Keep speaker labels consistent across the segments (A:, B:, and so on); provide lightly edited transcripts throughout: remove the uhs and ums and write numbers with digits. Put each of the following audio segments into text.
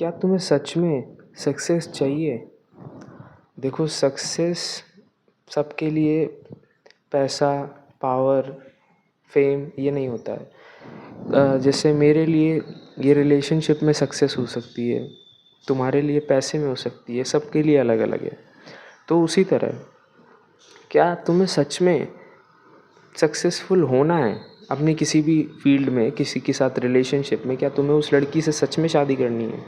A: क्या तुम्हें सच में सक्सेस चाहिए? देखो, सक्सेस सबके लिए पैसा, पावर, फेम ये नहीं होता है। जैसे मेरे लिए ये रिलेशनशिप में सक्सेस हो सकती है, तुम्हारे लिए पैसे में हो सकती है, सबके लिए अलग अलग है। तो उसी तरह क्या तुम्हें सच में सक्सेसफुल होना है अपनी किसी भी फील्ड में, किसी के साथ रिलेशनशिप में? क्या तुम्हें उस लड़की से सच में शादी करनी है?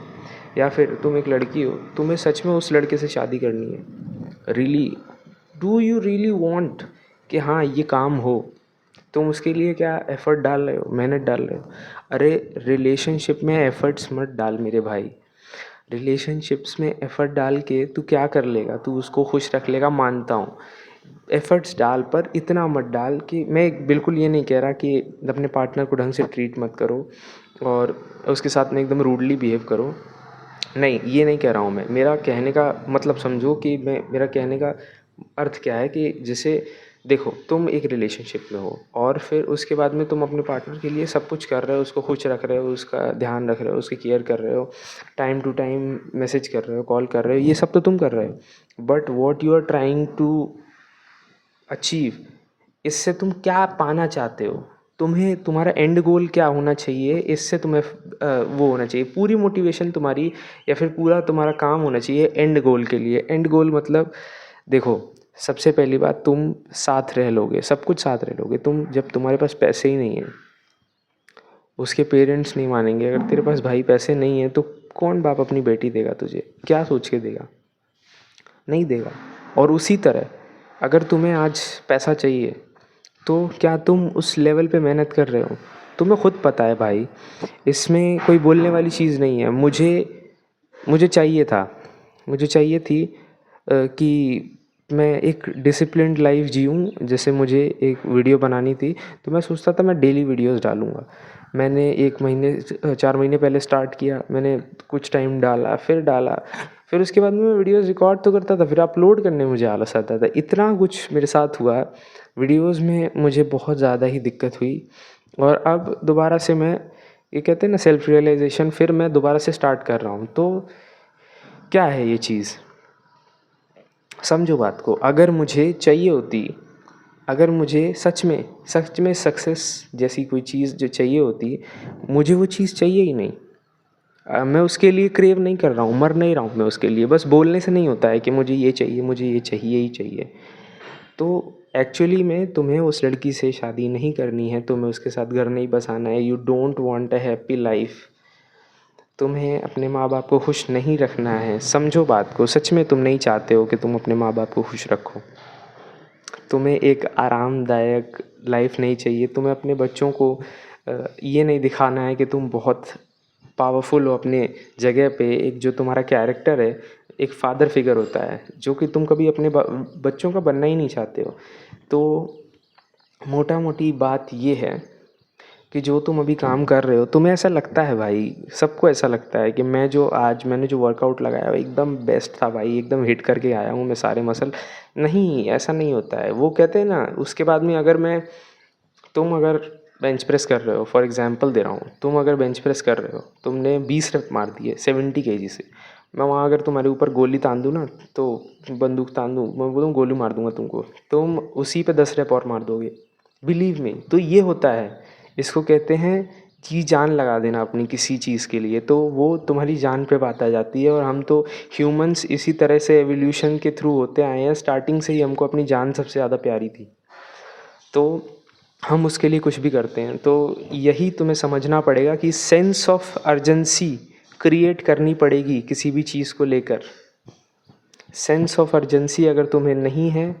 A: या फिर तुम एक लड़की हो, तुम्हें सच में उस लड़के से शादी करनी है? Really, do you really want कि हाँ ये काम हो? तुम उसके लिए क्या एफ़र्ट डाल रहे हो, मेहनत डाल रहे हो? अरे रिलेशनशिप में एफ़र्ट्स मत डाल मेरे भाई। रिलेशनशिप्स में एफ़र्ट डाल के तू क्या कर लेगा? तू उसको खुश रख लेगा, मानता हूँ। एफ़र्ट्स डाल, पर इतना मत डाल कि मैं बिल्कुल ये नहीं कह रहा कि अपने पार्टनर को ढंग से ट्रीट मत करो और उसके साथ में एकदम रूडली बिहेव करो। नहीं, ये नहीं कह रहा हूँ मैं। मेरा कहने का मतलब समझो कि मेरा कहने का अर्थ क्या है कि जैसे देखो, तुम एक रिलेशनशिप में हो और फिर उसके बाद में तुम अपने पार्टनर के लिए सब कुछ कर रहे हो, उसको खुश रख रहे हो, उसका ध्यान रख रहे हो, उसकी केयर कर रहे हो, टाइम टू टाइम मैसेज कर रहे हो, कॉल कर रहे हो, ये सब तो तुम कर रहे हो। But what you are trying to achieve, इससे तुम क्या पाना चाहते हो? तुम्हें तुम्हारा एंड गोल क्या होना चाहिए? इससे तुम्हें वो होना चाहिए, पूरी मोटिवेशन तुम्हारी या फिर पूरा तुम्हारा काम होना चाहिए एंड गोल के लिए। एंड गोल मतलब देखो, सबसे पहली बात, तुम साथ रह लोगे, सब कुछ साथ रह लोगे। तुम जब तुम्हारे पास पैसे ही नहीं है, उसके पेरेंट्स नहीं मानेंगे। अगर तेरे पास भाई पैसे नहीं है तो कौन बाप अपनी बेटी देगा तुझे? क्या सोच के देगा? नहीं देगा। और उसी तरह अगर तुम्हें आज पैसा चाहिए तो क्या तुम उस लेवल पे मेहनत कर रहे हो? तुम्हें खुद पता है भाई, इसमें कोई बोलने वाली चीज़ नहीं है। मुझे मुझे चाहिए था, मुझे चाहिए थी कि मैं एक डिसिप्लिन्ड लाइफ जीऊँ। जैसे मुझे एक वीडियो बनानी थी तो मैं सोचता था मैं डेली वीडियोस डालूँगा। मैंने 1 महीने 4 महीने पहले स्टार्ट किया, मैंने कुछ टाइम डाला, फिर उसके बाद में मैं वीडियोस रिकॉर्ड तो करता था, फिर अपलोड करने में मुझे आलस आता था। इतना कुछ मेरे साथ हुआ, वीडियोस में मुझे बहुत ज़्यादा ही दिक्कत हुई। और अब दोबारा से मैं, ये कहते हैं ना सेल्फ रियलाइजेशन, फिर मैं दोबारा से स्टार्ट कर रहा हूँ। तो क्या है ये चीज़? समझो बात को। अगर मुझे चाहिए होती, अगर मुझे सच में सक्सेस जैसी कोई चीज़ जो चाहिए होती, मुझे वो चीज़ चाहिए ही नहीं। मैं उसके लिए क्रेव नहीं कर रहा हूँ, मर नहीं रहा हूँ मैं उसके लिए। बस बोलने से नहीं होता है कि मुझे ये चाहिए, मुझे ये चाहिए ही चाहिए। तो एक्चुअली में तुम्हें उस लड़की से शादी नहीं करनी है, तुम्हें उसके साथ घर नहीं बसाना है। You don't want a happy life. तुम्हें अपने माँ बाप को खुश नहीं रखना है। समझो बात को, सच में तुम नहीं चाहते हो कि तुम अपने माँ बाप को खुश रखो। तुम्हें एक आरामदायक लाइफ नहीं चाहिए। तुम्हें अपने बच्चों को ये नहीं दिखाना है कि तुम बहुत पावरफुल हो अपने जगह पे। एक जो तुम्हारा कैरेक्टर है, एक फादर फिगर होता है, जो कि तुम कभी अपने बच्चों का बनना ही नहीं चाहते हो। तो मोटा मोटी बात ये है कि जो तुम अभी काम कर रहे हो, तुम्हें ऐसा लगता है भाई, सबको ऐसा लगता है कि मैंने जो वर्कआउट लगाया वो एकदम बेस्ट था भाई, एकदम हिट करके आया हूँ मैं सारे मसल। नहीं, ऐसा नहीं होता है। वो कहते हैं ना, उसके बाद में तुम अगर बेंच प्रेस कर रहे हो, फॉर एग्जांपल दे रहा हूँ, तुम अगर बेंच प्रेस कर रहे हो, तुमने 20 रैप मार दिए 70 केजी से, मैं वहाँ अगर तुम्हारे ऊपर गोली तान दूँ ना, तो बंदूक तान दूँ, मैं बोलूँ गोली मार दूंगा तुमको, तुम उसी पे 10 रैप और मार दोगे। Believe me. तो ये होता है, इसको कहते हैं जी जान लगा देना अपनी किसी चीज़ के लिए, तो वो तुम्हारी जान पे बात आ जाती है। और हम तो ह्यूमंस इसी तरह से एवोल्यूशन के थ्रू होते आए हैं। स्टार्टिंग से ही हमको अपनी जान सबसे ज़्यादा प्यारी थी, तो हम उसके लिए कुछ भी करते हैं। तो यही तुम्हें समझना पड़ेगा कि सेंस ऑफ अर्जेंसी क्रिएट करनी पड़ेगी किसी भी चीज़ को लेकर। सेंस ऑफ अर्जेंसी अगर तुम्हें नहीं है,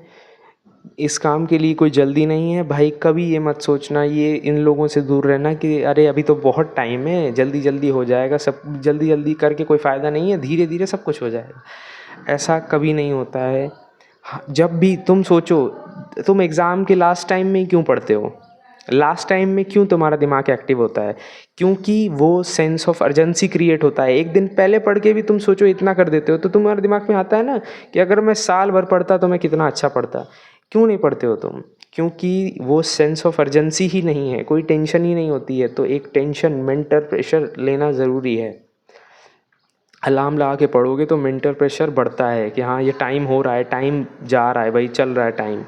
A: इस काम के लिए कोई जल्दी नहीं है भाई, कभी ये मत सोचना, ये इन लोगों से दूर रहना कि अरे अभी तो बहुत टाइम है, जल्दी जल्दी हो जाएगा सब, जल्दी जल्दी करके कोई फ़ायदा नहीं है, धीरे धीरे सब कुछ हो जाएगा। ऐसा कभी नहीं होता है। जब भी तुम सोचो, तुम एग्ज़ाम के लास्ट टाइम में क्यों पढ़ते हो? लास्ट टाइम में क्यों तुम्हारा दिमाग एक्टिव होता है? क्योंकि वो सेंस ऑफ अर्जेंसी क्रिएट होता है। एक दिन पहले पढ़ के भी तुम सोचो इतना कर देते हो, तो तुम्हारे दिमाग में आता है ना कि अगर मैं साल भर पढ़ता तो मैं कितना अच्छा पढ़ता। क्यों नहीं पढ़ते हो तुम? क्योंकि वो सेंस ऑफ अर्जेंसी ही नहीं है, कोई टेंशन ही नहीं होती है। तो एक टेंशन, मेंटल प्रेशर लेना ज़रूरी है। अलार्म लगा के पढ़ोगे तो मेंटल प्रेशर बढ़ता है कि हाँ ये टाइम हो रहा है, टाइम जा रहा है भाई, चल रहा है टाइम।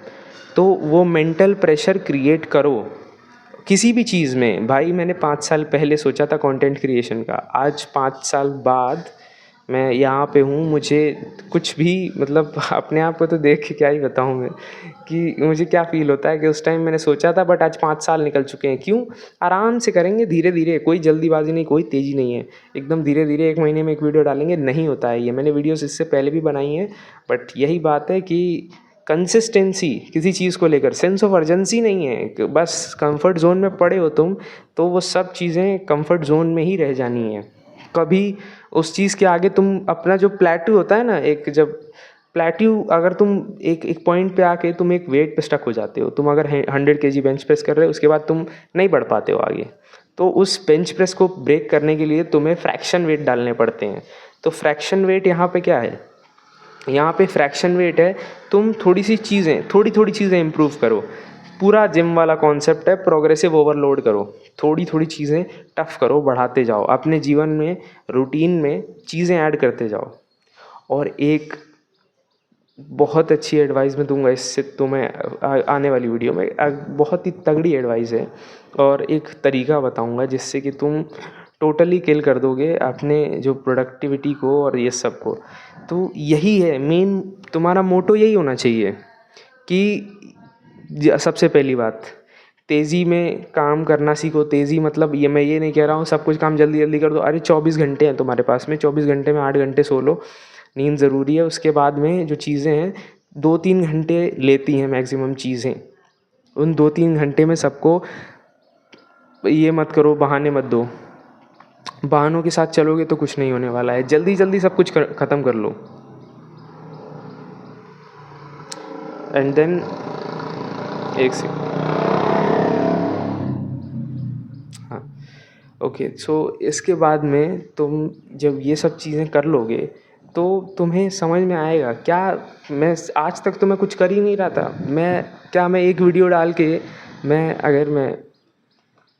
A: तो वो मेंटल प्रेशर क्रिएट करो किसी भी चीज़ में। भाई मैंने 5 साल पहले सोचा था कंटेंट क्रिएशन का, आज 5 साल बाद मैं यहाँ पे हूँ। मुझे कुछ भी मतलब अपने आप को तो देख के क्या ही बताऊँ मैं कि मुझे क्या फ़ील होता है कि उस टाइम मैंने सोचा था, बट आज 5 साल निकल चुके हैं। क्यों? आराम से करेंगे, धीरे धीरे, कोई जल्दीबाजी नहीं, कोई तेज़ी नहीं है, एकदम धीरे धीरे 1 महीने में 1 वीडियो डालेंगे। नहीं होता है ये, मैंने वीडियोस इससे पहले भी बनाई हैं, बट यही बात है कि कंसिस्टेंसी किसी चीज़ को लेकर, सेंस ऑफ अर्जेंसी नहीं है कि बस कंफर्ट जोन में पड़े हो तुम, तो वो सब चीज़ें कंफर्ट जोन में ही रह जानी है। कभी उस चीज़ के आगे तुम अपना जो प्लेट्यू होता है ना, एक जब प्लेट्यू, अगर तुम एक पॉइंट पे आके तुम एक वेट पे स्टक हो जाते हो, तुम अगर 100 kg बेंच प्रेस कर रहे हो, उसके बाद तुम नहीं बढ़ पाते हो आगे, तो उस बेंच प्रेस को ब्रेक करने के लिए तुम्हें फ्रैक्शन वेट डालने पड़ते हैं। तो फ्रैक्शन वेट यहाँ पे क्या है? यहाँ पे फ्रैक्शन वेट है, तुम थोड़ी थोड़ी चीज़ें इम्प्रूव करो। पूरा जिम वाला कॉन्सेप्ट है, प्रोग्रेसिव ओवरलोड करो, थोड़ी थोड़ी चीज़ें टफ करो, बढ़ाते जाओ अपने जीवन में, रूटीन में चीज़ें ऐड करते जाओ। और एक बहुत अच्छी एडवाइस मैं दूंगा इससे तुम्हें आने वाली वीडियो में, बहुत ही तगड़ी एडवाइस है, और एक तरीका बताऊंगा जिससे कि तुम टोटली किल कर दोगे अपने जो प्रोडक्टिविटी को और ये सब को। तो यही है मेन, तुम्हारा मोटो यही होना चाहिए कि सबसे पहली बात, तेज़ी में काम करना सीखो। तेज़ी मतलब ये, मैं ये नहीं कह रहा हूँ सब कुछ काम जल्दी जल्दी कर दो। अरे 24 घंटे हैं तुम्हारे पास में, 24 घंटे में 8 घंटे सो लो, नींद ज़रूरी है। उसके बाद में जो चीज़ें हैं 2-3 घंटे लेती हैं मैक्सिमम चीज़ें, उन 2-3 घंटे में सबको ये मत करो, बहाने मत दो। बहानों के साथ चलोगे तो कुछ नहीं होने वाला है, जल्दी जल्दी सब कुछ ख़त्म कर लो। एंड देन एक सेकंड, हाँ ओके। सो इसके बाद में तुम जब ये सब चीज़ें कर लोगे तो तुम्हें समझ में आएगा। क्या मैं आज तक तो मैं कुछ कर ही नहीं रहा था, मैं एक वीडियो डाल के अगर मैं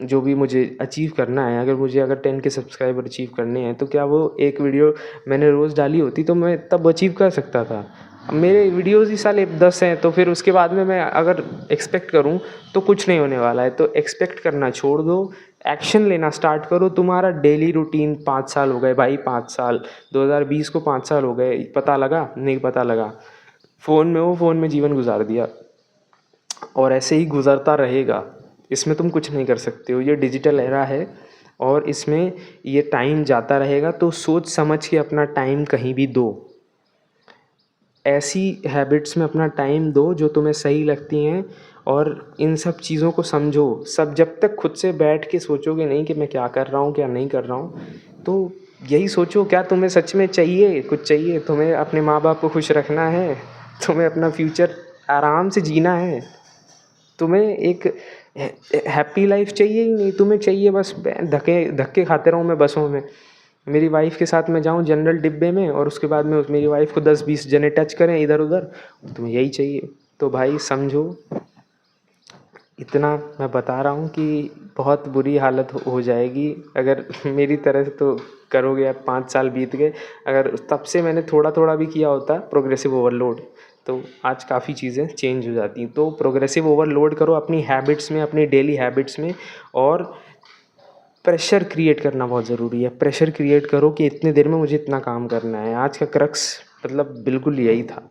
A: जो भी मुझे अचीव करना है, अगर 10 के सब्सक्राइबर अचीव करने हैं, तो क्या वो एक वीडियो मैंने रोज़ डाली होती तो मैं तब अचीव कर सकता था? अब मेरे वीडियोज़ ही साले 10 हैं, तो फिर उसके बाद में मैं अगर एक्सपेक्ट करूं तो कुछ नहीं होने वाला है। तो एक्सपेक्ट करना छोड़ दो, एक्शन लेना स्टार्ट करो। तुम्हारा डेली रूटीन 5 साल हो गए भाई, 5 साल, 2020 को 5 साल हो गए, पता लगा? नहीं पता लगा। फ़ोन में हो, फ़ोन में जीवन गुजार दिया, और ऐसे ही गुजरता रहेगा। इसमें तुम कुछ नहीं कर सकते हो, ये डिजिटल एरा है और इसमें ये टाइम जाता रहेगा। तो सोच समझ के अपना टाइम कहीं भी दो, ऐसी हैबिट्स में अपना टाइम दो जो तुम्हें सही लगती हैं, और इन सब चीज़ों को समझो। सब जब तक खुद से बैठ के सोचोगे नहीं कि मैं क्या कर रहा हूँ क्या नहीं कर रहा हूँ, तो यही सोचो क्या तुम्हें सच में चाहिए, कुछ चाहिए तुम्हें, अपने माँ बाप को खुश रखना है, तुम्हें अपना फ्यूचर आराम से जीना है, तुम्हें एक हैप्पी लाइफ चाहिए ही नहीं, तुम्हें चाहिए बस धक्के धक्के खाते रहूँ मैं बसों में, मेरी वाइफ़ के साथ मैं जाऊँ जनरल डिब्बे में, और उसके बाद में मेरी वाइफ़ को 10-20 जने टच करें इधर उधर, तुम्हें यही चाहिए। तो भाई समझो, इतना मैं बता रहा हूँ कि बहुत बुरी हालत हो जाएगी अगर मेरी तरह से तो करोगे। अब 5 साल बीत गए, अगर तब से मैंने थोड़ा थोड़ा भी किया होता प्रोग्रेसिव ओवरलोड, तो आज काफ़ी चीज़ें चेंज हो जाती। तो प्रोग्रेसिव ओवरलोड करो अपनी हैबिट्स में, अपनी डेली हैबिट्स में, और प्रेशर क्रिएट करना बहुत ज़रूरी है। प्रेशर क्रिएट करो कि इतने देर में मुझे इतना काम करना है। आज का क्रक्स मतलब बिल्कुल यही था।